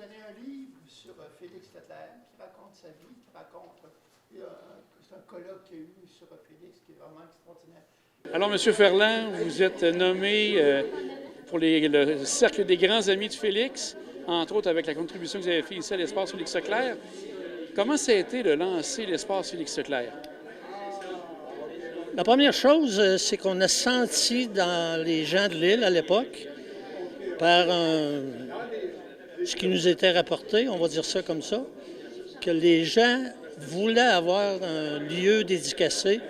donné un livre sur Félix Leclerc qui raconte sa vie, qui raconte c'est un colloque qu'il y a eu sur Félix qui est vraiment extraordinaire. Alors, M. Ferland, vous êtes nommé pour le Cercle des grands amis de Félix, entre autres avec la contribution que vous avez faite ici à l'espace Félix Leclerc. Comment ça a été de lancer l'espace Félix Leclerc? La première chose, c'est qu'on a senti dans les gens de l'île à l'époque, par ce qui nous était rapporté, on va dire ça comme ça, que les gens voulaient avoir un lieu dédicacé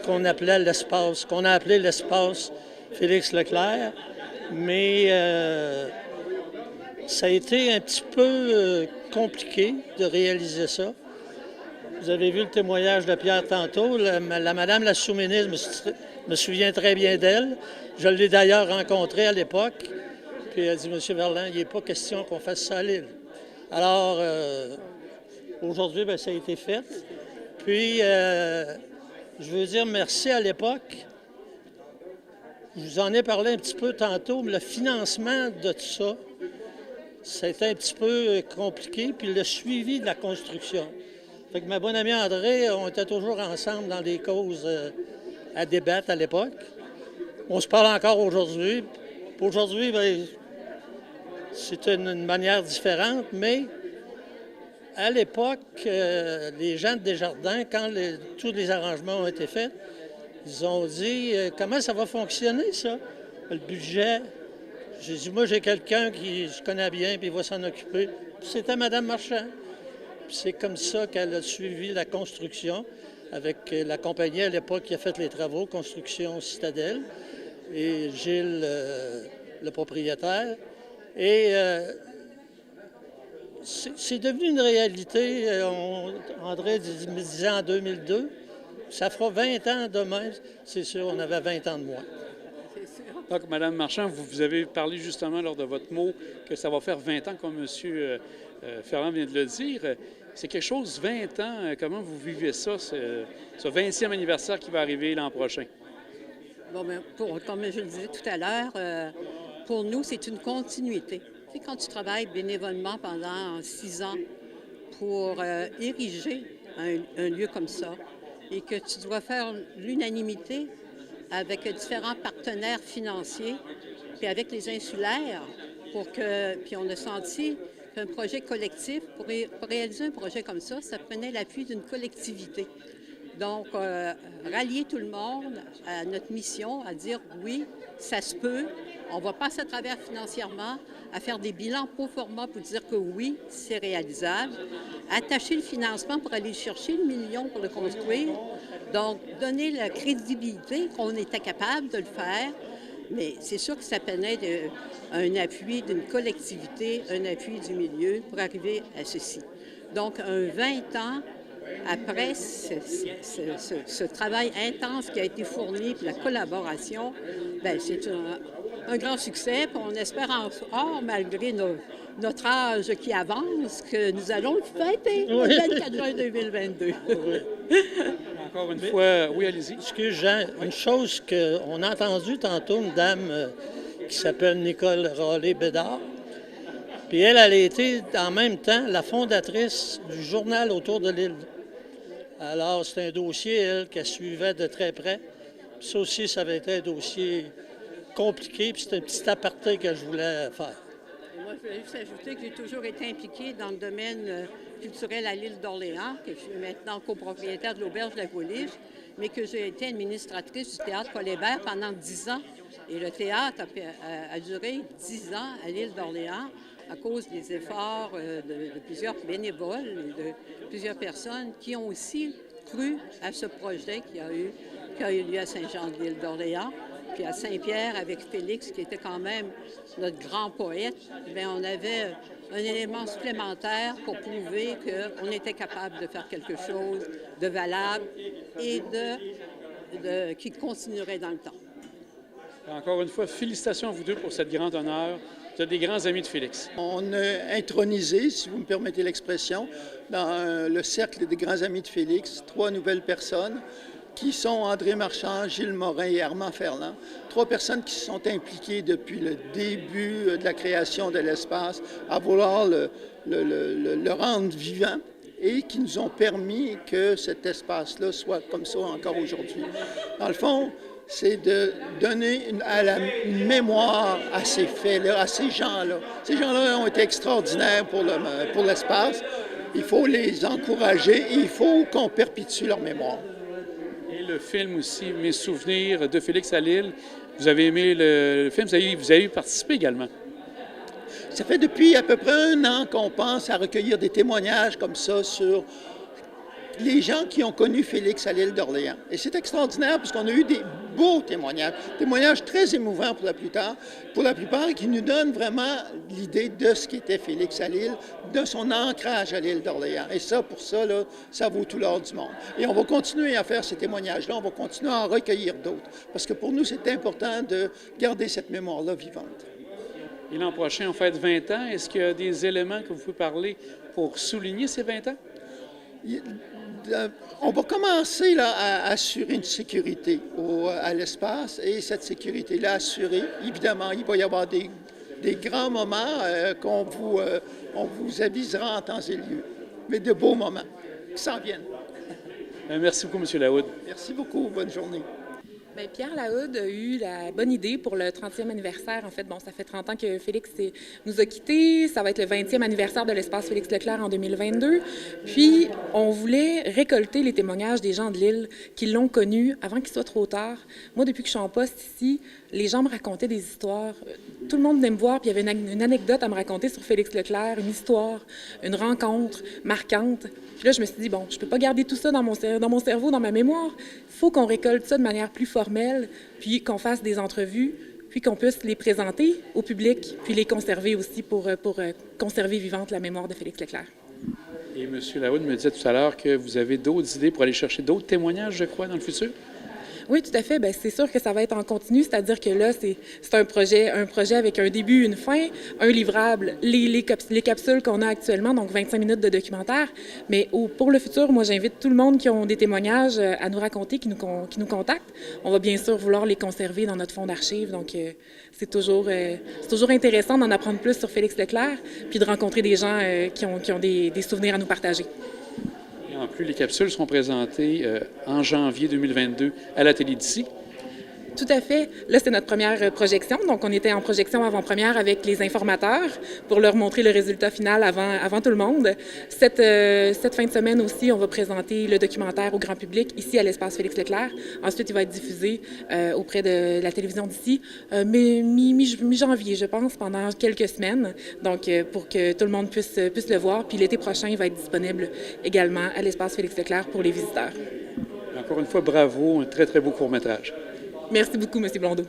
qu'on appelait l'espace, qu'on a appelé l'espace Félix Leclerc, mais ça a été un petit peu compliqué de réaliser ça. Vous avez vu le témoignage de Pierre tantôt. La madame la sous-ministre, je me souviens très bien d'elle. Je l'ai d'ailleurs rencontrée à l'époque. Puis elle dit, M. Ferland, il n'est pas question qu'on fasse ça à l'île. Alors, aujourd'hui, bien, ça a été fait. Puis, je veux dire merci à l'époque. Je vous en ai parlé un petit peu tantôt, mais le financement de tout ça, ça a été un petit peu compliqué. Puis le suivi de la construction. Fait que ma bonne amie André, on était toujours ensemble dans des causes à débattre à l'époque. On se parle encore aujourd'hui. Aujourd'hui, bien, c'est une manière différente, mais à l'époque, les gens de Desjardins, quand tous les arrangements ont été faits, ils ont dit comment ça va fonctionner, ça, le budget. J'ai dit, moi, j'ai quelqu'un qui je connais bien, puis il va s'en occuper. C'était Mme Marchand. C'est comme ça qu'elle a suivi la construction avec la compagnie à l'époque qui a fait les travaux, Construction Citadelle, et Gilles, le propriétaire. Et c'est devenu une réalité. André me disait en 2002, ça fera 20 ans demain, c'est sûr, on avait 20 ans de moins. Donc, Mme Marchand, vous avez parlé justement lors de votre mot que ça va faire 20 ans, comme M. Ferland vient de le dire. C'est quelque chose, 20 ans, comment vous vivez ça, ce 20e anniversaire qui va arriver l'an prochain? Bon, bien, comme je le disais tout à l'heure, pour nous, c'est une continuité. Tu sais, quand tu travailles bénévolement pendant 6 ans pour ériger un lieu comme ça et que tu dois faire l'unanimité avec différents partenaires financiers, puis avec les insulaires, puis on a senti qu'un projet collectif, pour réaliser un projet comme ça prenait l'appui d'une collectivité. Donc, rallier tout le monde à notre mission, à dire oui, ça se peut, on va passer à travers financièrement, à faire des bilans pro forma pour dire que oui, c'est réalisable, attacher le financement pour aller chercher le million pour le construire, donc donner la crédibilité qu'on était capable de le faire, mais c'est sûr que ça prenait un appui d'une collectivité, un appui du milieu pour arriver à ceci. Donc, 20 ans après ce travail intense qui a été fourni, puis la collaboration, bien, c'est un grand succès. Puis on espère encore, malgré notre âge qui avance, que nous allons le fêter le 24 juin 2022. Encore une fois, oui, allez-y. Excuse, Jean, une chose qu'on a entendue tantôt, une dame qui s'appelle Nicole Rollet-Bédard, puis elle a été en même temps la fondatrice du journal Autour de l'île. Alors, c'est un dossier, elle, qu'elle suivait de très près. Puis ça aussi, ça avait été un dossier compliqué, puis c'est un petit aparté que je voulais faire. Et moi, je voulais juste ajouter que j'ai toujours été impliquée dans le domaine culturel à l'île d'Orléans, que je suis maintenant copropriétaire de l'Auberge de la Gauliche, mais que j'ai été administratrice du Théâtre Paul Hébert pendant 10 ans. Et le théâtre a duré 10 ans à l'île d'Orléans à cause des efforts de plusieurs bénévoles et de plusieurs personnes qui ont aussi cru à ce projet qui a eu lieu à Saint-Jean-de-l'Île d'Orléans. Puis à Saint-Pierre, avec Félix, qui était quand même notre grand poète, bien, on avait un élément supplémentaire pour prouver qu'on était capable de faire quelque chose de valable et qui continuerait dans le temps. Encore une fois, félicitations à vous deux pour cet grand honneur. Vous êtes des grands amis de Félix. On a intronisé, si vous me permettez l'expression, dans le cercle des grands amis de Félix, 3 nouvelles personnes. qui sont André Marchand, Gilles Morin et Armand Ferland. 3 personnes qui se sont impliquées depuis le début de la création de l'espace à vouloir le rendre vivant et qui nous ont permis que cet espace-là soit comme ça encore aujourd'hui. Dans le fond, c'est de donner une mémoire à ces faits-là, à ces gens-là. Ces gens-là ont été extraordinaires pour l'espace. Il faut les encourager et il faut qu'on perpétue leur mémoire. Et le film aussi, Mes souvenirs de Félix à Lille. Vous avez aimé le film, vous avez participé également. Ça fait depuis à peu près 1 an qu'on pense à recueillir des témoignages comme ça sur les gens qui ont connu Félix à l'île d'Orléans. Et c'est extraordinaire parce qu'on a eu des beaux témoignages très émouvants pour la plupart, qui nous donnent vraiment l'idée de ce qu'était Félix à l'île, de son ancrage à l'île d'Orléans. Et ça, pour ça, là, ça vaut tout l'or du monde. Et on va continuer à faire ces témoignages-là, on va continuer à en recueillir d'autres, parce que pour nous, c'est important de garder cette mémoire-là vivante. Et l'an prochain, on fête 20 ans. Est-ce qu'il y a des éléments que vous pouvez parler pour souligner ces 20 ans? On va commencer là, à assurer une sécurité à l'espace et cette sécurité-là assurée, évidemment, il va y avoir des grands moments on vous avisera en temps et lieu, mais de beaux moments qui s'en viennent. Merci beaucoup, M. Lahoud. Merci beaucoup. Bonne journée. Bien, Pierre Lahoud a eu la bonne idée pour le 30e anniversaire. En fait, bon, ça fait 30 ans que Félix nous a quittés. Ça va être le 20e anniversaire de l'espace Félix Leclerc en 2022. Puis, on voulait récolter les témoignages des gens de l'île qui l'ont connu avant qu'il soit trop tard. Moi, depuis que je suis en poste ici, les gens me racontaient des histoires. Tout le monde venait me voir, puis il y avait une anecdote à me raconter sur Félix Leclerc, une histoire, une rencontre marquante. Puis là, je me suis dit, bon, je ne peux pas garder tout ça dans mon cerveau, dans ma mémoire. Il faut qu'on récolte ça de manière plus formelle, puis qu'on fasse des entrevues, puis qu'on puisse les présenter au public, puis les conserver aussi pour conserver vivante la mémoire de Félix Leclerc. Et M. Lahoud me disait tout à l'heure que vous avez d'autres idées pour aller chercher d'autres témoignages, je crois, dans le futur? Oui, tout à fait. Bien, c'est sûr que ça va être en continu, c'est-à-dire que là, c'est un projet avec un début, une fin, un livrable, les capsules qu'on a actuellement, donc 25 minutes de documentaire. Mais pour le futur, moi, j'invite tout le monde qui ont des témoignages à nous raconter, qui nous contactent. On va bien sûr vouloir les conserver dans notre fonds d'archives, donc c'est toujours intéressant d'en apprendre plus sur Félix Leclerc, puis de rencontrer des gens qui ont des souvenirs à nous partager. En plus, les capsules seront présentées en janvier 2022 à la télé d'ici. Tout à fait. Là, c'est notre première projection. Donc, on était en projection avant-première avec les informateurs pour leur montrer le résultat final avant tout le monde. Cette fin de semaine aussi, on va présenter le documentaire au grand public ici à l'espace Félix Leclerc. Ensuite, il va être diffusé auprès de la télévision d'ici mi-janvier, je pense, pendant quelques semaines. Donc, pour que tout le monde puisse le voir. Puis l'été prochain, il va être disponible également à l'espace Félix Leclerc pour les visiteurs. Encore une fois, bravo. Un très, très beau court-métrage. Merci beaucoup, M. Blondeau.